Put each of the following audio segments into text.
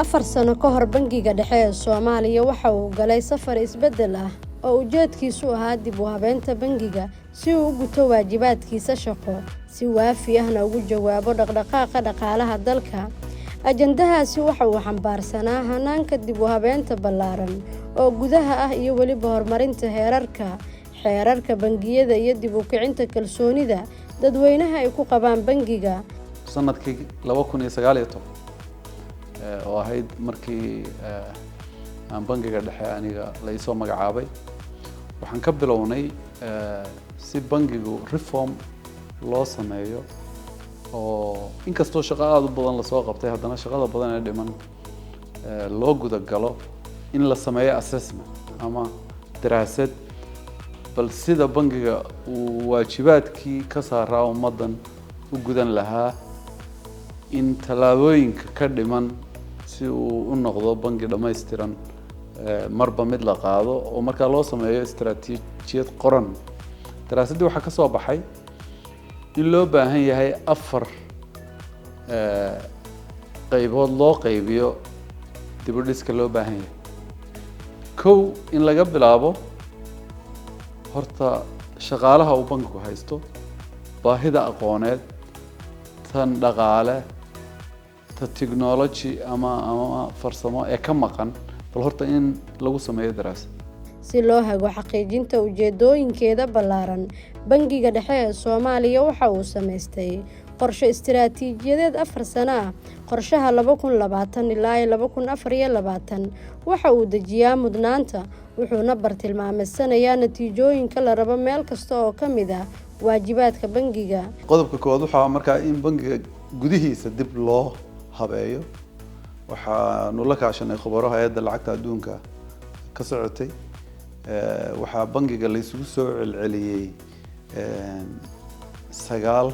4 sano ka hor bangiga dhexe ee Soomaaliya waxa uu galay safar isbedel ah oo ujeedkiisu ahaa dib u habeynta bangiga si uu u guto waajibaadkiisa shaqo si waafi ahna ugu jawaabo dhaqdhaqaaqa dhaqaalaha dalka. Ajandahaasi waxa uu xambaarsanaa hanaanka dib u habeynta ballaaran oo gudaha ah iyo weliba horumarinta xeerarka bangiyada iyo dib u kicinta kalsoonida dadweynaha ay ku qabaan bangiga. sanadkii 2019 oo ahayd markii aan bangiga dhexe aniga la isoo magacaabay waxaan ka bilownay si bangigu reform loo sameeyo oo inkastoo shaqo aad u badan la soo qabtay haddana shaqada badan ee dhiman loo guda galo in la sameeyo assessment ama daraasad bal sida bangiga uu waajibaadkii ka saaraa ummadan u gudan lahaa in talaabooyinka ka dhiman si uu u noqdo bangi dhammaystiran marba mid la qaado oo marka loo sameeyo istaraatiijiyad qoran. daraasadii waxaa ka soo baxay in loo baahan yahay 4 qaybood loo qaybiyo dib u dhiska loo baahan yahay. kow in laga bilaabo horta shaqaalaha uu bangigu haysto baahida aqooneed tan dhaqaale ta technology ama farsamo ee ka maqan bal horta in lagu sameeyo daraasad si loo hago xaqiijinta ujeedooyinkeeda ballaaran. bangiga dhexe ee Soomaaliya waxa uu sameystay qorshe istiraatiijiyadeed 4 sano ah. qorshaha 2020 ilaa 2024 waxa uu dejiyaa mudnaanta wuxuuna bartilmaameedsanayaa natiijooyinka la rabo meel kasta oo ka mid ah waajibaadka bangiga. qodobka koowaad waxa markaa in bangiga gudihiisa dib loo habeeyo waxaanu la kaashanay khubaro hay'adda lacagta adduunka ka socotay waxaa bangiga la isugu soo celceliyay 9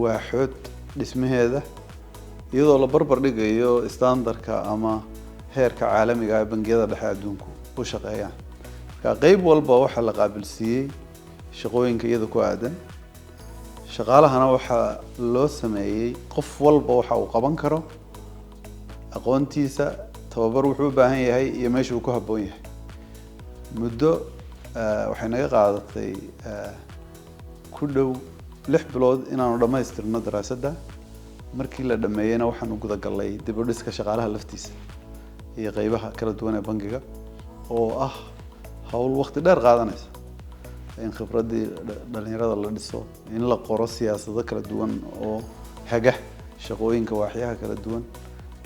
waaxood dhismaheeda iyadoo la barbar dhigayo standardka ama heerka caalamiga ah bangiyada dhexe adduunku u shaqeeyaan. marka qayb walba waxa la qaabilsiiyey shaqooyinka iyada ku aadan shaqaalahana waxa loo sameeyay qof walba waxa uu qaban karo aqoontiisa tababar wuxuu u baahan yahay iyo meesha uu ku habboon yahay. muddo waxay naga qaadatay ku dhow 6 bilood inaanu dhammaystirno daraasadda. markii la dhameeyayna waxaan u guda galnay dib u dhiska shaqaalaha laftiisa iyo qaybaha kala duwan ee bangiga oo ah hawl waqti dheer qaadanaysa in khibradii dhalinyarada la dhiso in la qoro siyaasado kala duwan oo haga shaqooyinka waaxyaha kala duwan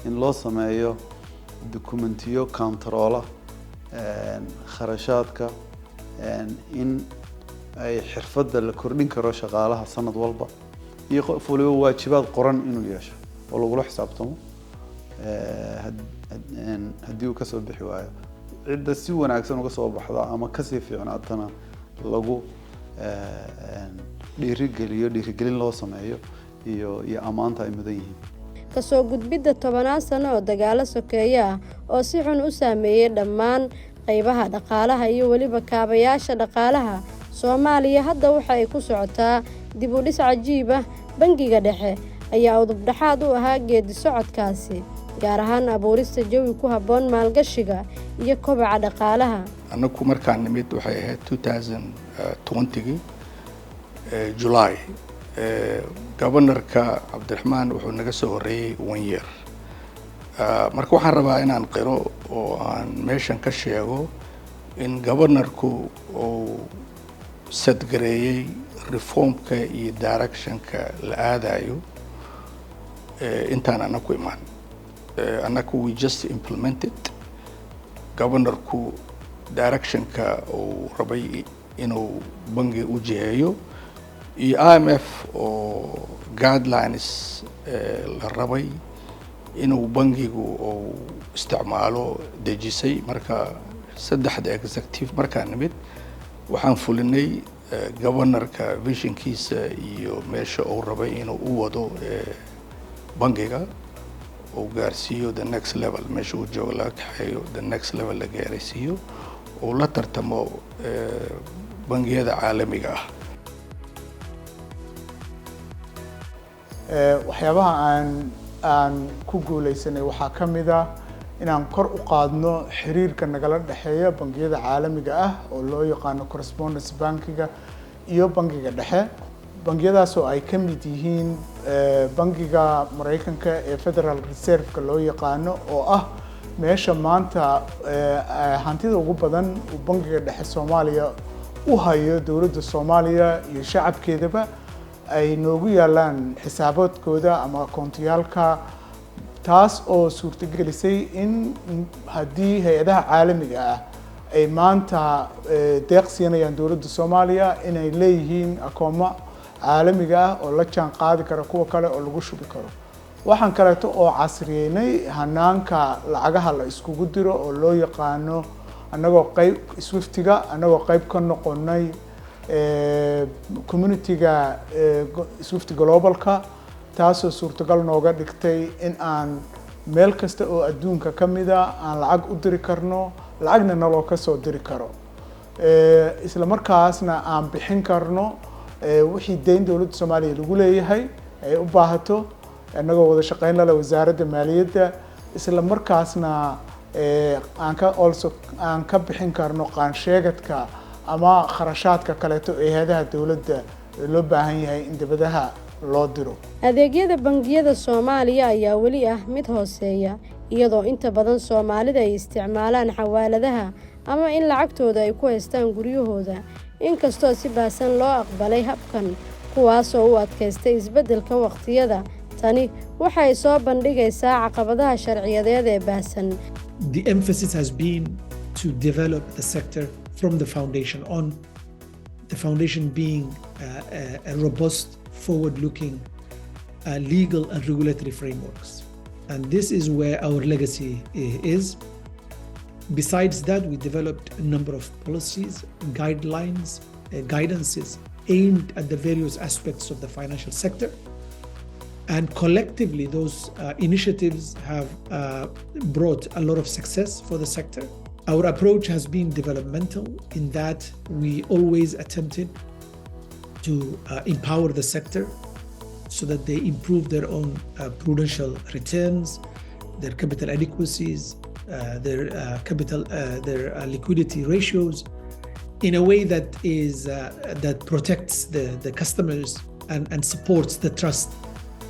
in loo sameeyo dokumentiyo controla kharashaadka in ay xirfadda la kordhin karo shaqaalaha sanad walba iyo qof waliba waajibaad qoran inuu yeesho oo lagula xisaabtamo haddii uu ka soo bixi waayo cidda si wanaagsan uga soo baxda ama ka sii fiicnaatana lagu dhiirigelin loo sameeyo iyo amaanta ay mudan yihiin. kasoo gudbidda 10 sano oo dagaalo sokeeya ah oo si xun u saameeyay dhammaan qaybaha dhaqaalaha iyo weliba kaabayaasha dhaqaalaha Soomaaliya hadda waxa ay ku socotaa dib u dhis cajiib ah. bangiga dhexe ayaa udub dhaxaad u ahaa geedi socodkaasi gaar ahaan abuurista jawi ku habboon maalgashiga iyo kobaca dhaqaalaha. anagu markaan nimid waxay ahayd 2020 July governorka Cabdiraxmaan wuxuu naga soo horeeyay 1 year. marka waxaan rabaa inaan qiro oo aan meeshan ka sheego in governorku uu sadgareeyay reformka iyo directionka la aadayo intaan anagu imaan. anagu we just implemented governorku directionka uu rabay inuu bangi u jiheeyo iyo IMF oo guidelines la rabay inuu bangigu uu isticmaalo dejisay. marka saddexda executive markaan nimid waxaan fulinay governorka visionkiisa iyo meesha uu rabay inuu u wado bangiga uu gaarsiiyo the next level meesha uu joogo laga kaxeeyo the next level la gaarsiiyo oo la tartamo bangiyada caalamiga ah. waxyaabaha aan aan ku guuleysanay waxaa ka mid ah inaan kor u qaadno xiriirka nagala dhexeeya bangiyada caalamiga ah oo loo yaqaano correspondence bankiga iyo bangiga dhexe bangiyadaas oo ay ka mid yihiin bangiga Mareykanka ee Federal Reserve-ka loo yaqaano oo ah meesha maanta hantida ugu badan uu bangiga dhexe Soomaaliya u hayo dowladda Soomaaliya iyo shacabkeedaba ay noogu yaalaan xisaabaadkooda ama akoontiyaalka taas oo suurtagelisay in haddii hay-adaha caalamiga ah ay maanta deeq siinayaan dowladda Soomaaliya inay leeyihiin akoomo caalamiga ah oo la jaan qaadi kara kuwa kale oo lagu shubi karo waxaan kaleeto oo casriyeynay hanaanka lacagaha la iskugu diro oo loo yaqaano anagoo qayb Swiftiga anagoo qayb ka noqonay community-ga Swift Global-ka taasoo suurtagal nooga dhigtay in aan meel kasta oo adduunka ka mida aan lacag u diri karno lacagna naloo ka soo diri karo isla markaasna aan bixin karno wixii deyn dowladda Soomaaliya lagu leeyahay ay u baahato anagoo wada shaqeyn la wasaaradda maaliyadda isla markaasna aan ka bixin karno qaansheegadka ama kharashaadka kaleeto ee hay'adaha dowladda loo baahan yahay in dibadaha loo diro adeegyada bangiyada Soomaaliya ayaa weli ah mid hooseeya iyadoo inta badan Soomaalida ay isticmaalaan xawaaladaha ama in lacagtooda ay ku haystaan guryahooda inkastoo si baasan loo aqbalay habkan kuwaas oo u adkaystay isbeddelka waqtiyada tani waxay soo bandhigaysaa caqabadaha sharciyadeed ee baasan. The emphasis has been to develop the sector from the foundation on, the foundation being a robust, forward-looking legal and regulatory frameworks. And this is where our legacy is. Besides that, we developed a number of policies, guidelines, guidances aimed at the various aspects of the financial sector. And collectively, those initiatives have brought a lot of success for the sector. Our approach has been developmental in that we always attempted to empower the sector so that they improve their own prudential returns, their capital adequacies, their liquidity ratios in a way that is that protects the customers and supports the trust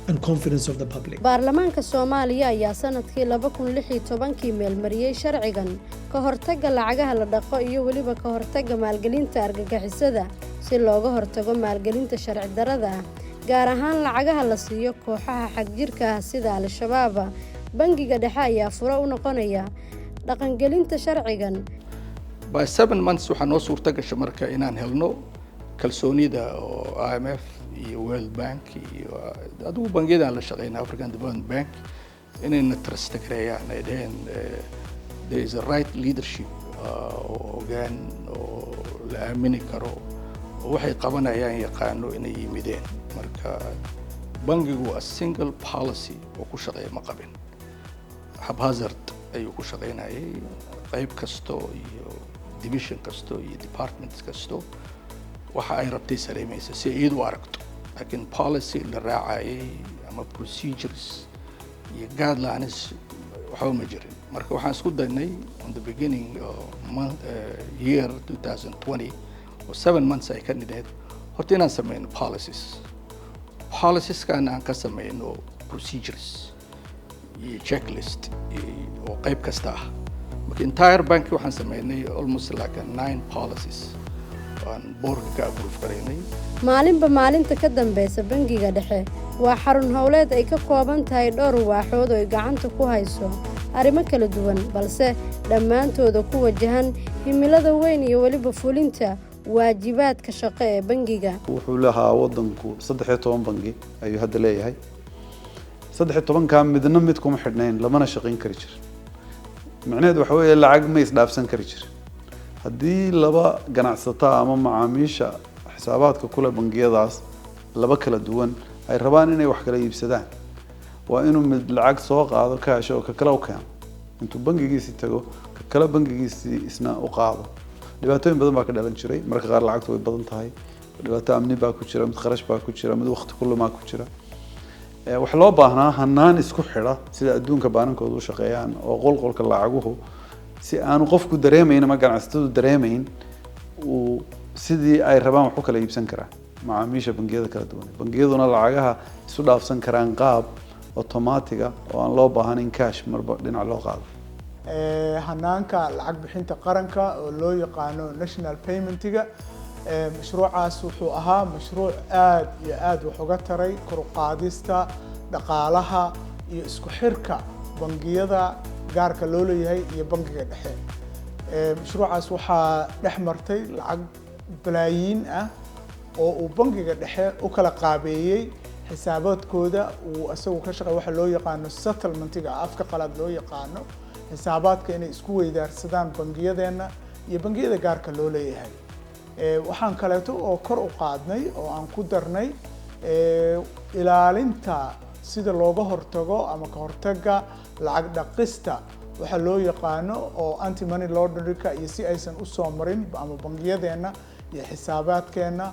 and confidence of the public. Baarlamaanka Soomaaliya ayaa sanadkii 2016 meelmariyay sharcigan ka hortagga lacagaha la dhaqo iyo waliba ka hortagga maalgelinta argagixisada si looga hortago maalgelinta sharci darrada ah gaar ahaan lacagaha la siiyo kooxaha xagjirka ah sida Al-Shabaab. Bangiga dhexe ayaa furo u noqonaya dhaqangelinta sharcigan. By 7 months waxaa noo suurtagashay marka inaan helno kalsoonida oo IMF iyo World Bank iyo adigu bangiyada la shaqeynaa African Development Bank inayna trust gareeyaan ay dhaheen there is a right leadership oo hoggaan oo la aamini karo waxay qabanayaan yaqaano inay yimideen marka bangigu a single policy oo ku shaqeeya ma qabin haphazard ayuu ku shaqeynayay qayb kasto iyo division kasto iyo department kasto waxa ay rabtay sareemaysa si iyadu aragto laakiin policy la raacayay ama procedures iyo guidelines waxa ma jirin marka waxaan isku daynay on the beginning of year 2020 or 7 months ay ka nideed horta inaan sameeyno policies kan aan ka sameeyno procedures iyo checklist oo qayb kasta ah marka entire bank waxaan sameeynay almost like 9 policies aan board ka approve gareynay maalinba maalinta ka dambaysa bangiga dhexe waa xarun hawleed ay ka kooban tahay dhowr waaxood oo gacanta ku hayso arrimo kala duwan balse dhammaantooda ku wajahan himilada weyn iyo waliba fulinta waajibaadka shaqo ee bangiga. wuxuu lahaa wadanku 13 bangi ayuu hadda leeyahay 13 ka midna mid kuma xidhnayn lamana shaqeyn kari jir macnaheedu waxa weeye lacag ma isdhaafsan kari jir haddii laba ganacsato ama macaamiisha xisaabaadka kula bangiyadaas laba kala duwan ay rabaan inay wax kala iibsadaan waa inuu mid lacag soo qaado cash oo ka kala u keeno intuu bangigiisa tago ka kala bangigiisa isna u qaado dhibaatooyin badan baa ka dhalan jiray marka qaar lacagtu way badan tahay dhibaato amni baa ku jira mid kharash baa ku jira mid waqti kullu ma ku jira wax loo baahnaa hanaan isku xidha sida adduunka baanankoodu u shaqeeyaan oo qolqolka lacaguhu si aanu qofku dareemayn ama ganacsatadu dareemayn uu sidii ay rabaan wax u kala iibsan karaan macaamiisha bangiyada kala duwan bangiyaduna lacagaha isu dhaafsan karaan qaab automatiga oo aan loo baahnayn cash marba dhinac loo qaado hanaanka lacag bixinta qaranka oo loo yaqaano national paymentiga mashruucaas wuxuu ahaa mashruuc aad iyo aad wax uga taray kor u qaadista dhaqaalaha iyo isku xirka bangiyada gaarka loo leeyahay iyo bangiga dhexe mashruucaas waxaa dhex martay lacag balaayiin ah oo uu bangiga dhexe u kala qaabeeyey xisaabaadkooda uu asagu ka shaqeeyo waxa loo yaqaano settlementiga afka qalaad loo yaqaano xisaabaadka inay isku weydaarsadaan bangiyadeena iyo bangiyada gaarka loo leeyahay waxaan kaleeto oo kor u qaadnay oo aan ku darnay ilaalinta sida looga hortago ama ka hortaga lacag dhaqista waxa loo yaqaano oo anti money laundering iyo si aysan u soo marin ama bangiyadeena iyo xisaabaadkeena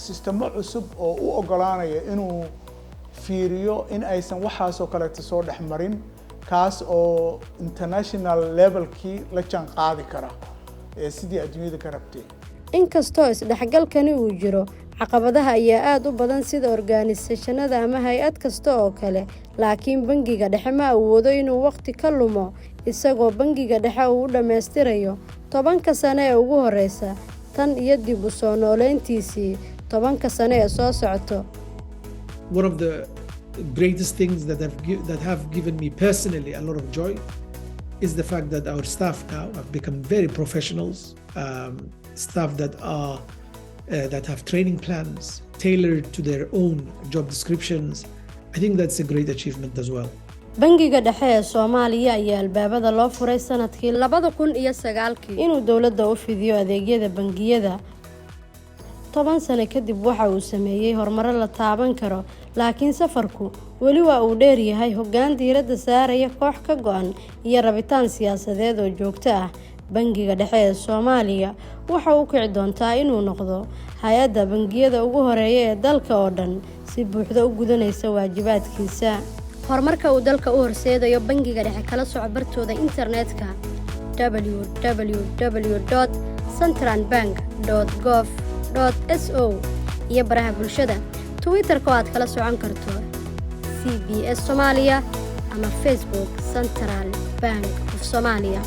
sistemo cusub oo u ogolaanaya inuu fiiriyo in aysan waxaas oo kaleeto soo dhex marin kaas oo international levelkii la jaan qaadi kara sidii adduunyada ka rabtay inkastoo isdhexgalkani uu jiro caqabadaha ayaa aad u badan sida organisationada ama hay-ad kasta oo kale laakiin bangiga dhexe ma awoodo inuu waqti ka lumo isagoo bangiga dhexe uu u dhammaystirayo 10 sano ee ugu horeysa tan iyo dib u soo nooleyntiisii 10 sano ee soo socoto. One of the greatest things that have given me personally a lot of joy is the fact that our staff now have become very professionals, staff that are that have training plans tailored to their own job descriptions. I think that's a great achievement as well. Bangiga dhexe ee Soomaaliya ayaa albaabada loo furay sanadkii 2009 inuu dawladda u fidiyo adeegyada bangiyada. 10 sano kadib waxa uu sameeyay horumar la taaban karo, laakiin safarku wali waa uu dheer yahay. Hoggaan diiradda saaraya koox ka go'an iyo rabitaan siyaasadeed oo joogto ah. Bangiga dhexe ee Soomaaliya waxa uu kici doontaa inuu noqdo hay'adda bangiyada ugu horeeya ee dalka oo dhan si buuxda u gudanaysa waajibaadkiisa. horumarka uu dalka u horseedayo bangiga dhexe kala socod bartooda internetka www.centralbank.gov.so iyo baraha bulshada Twitter-ka aad kala socon karto CBS Soomaaliya ama Facebook Central Bank of Somalia.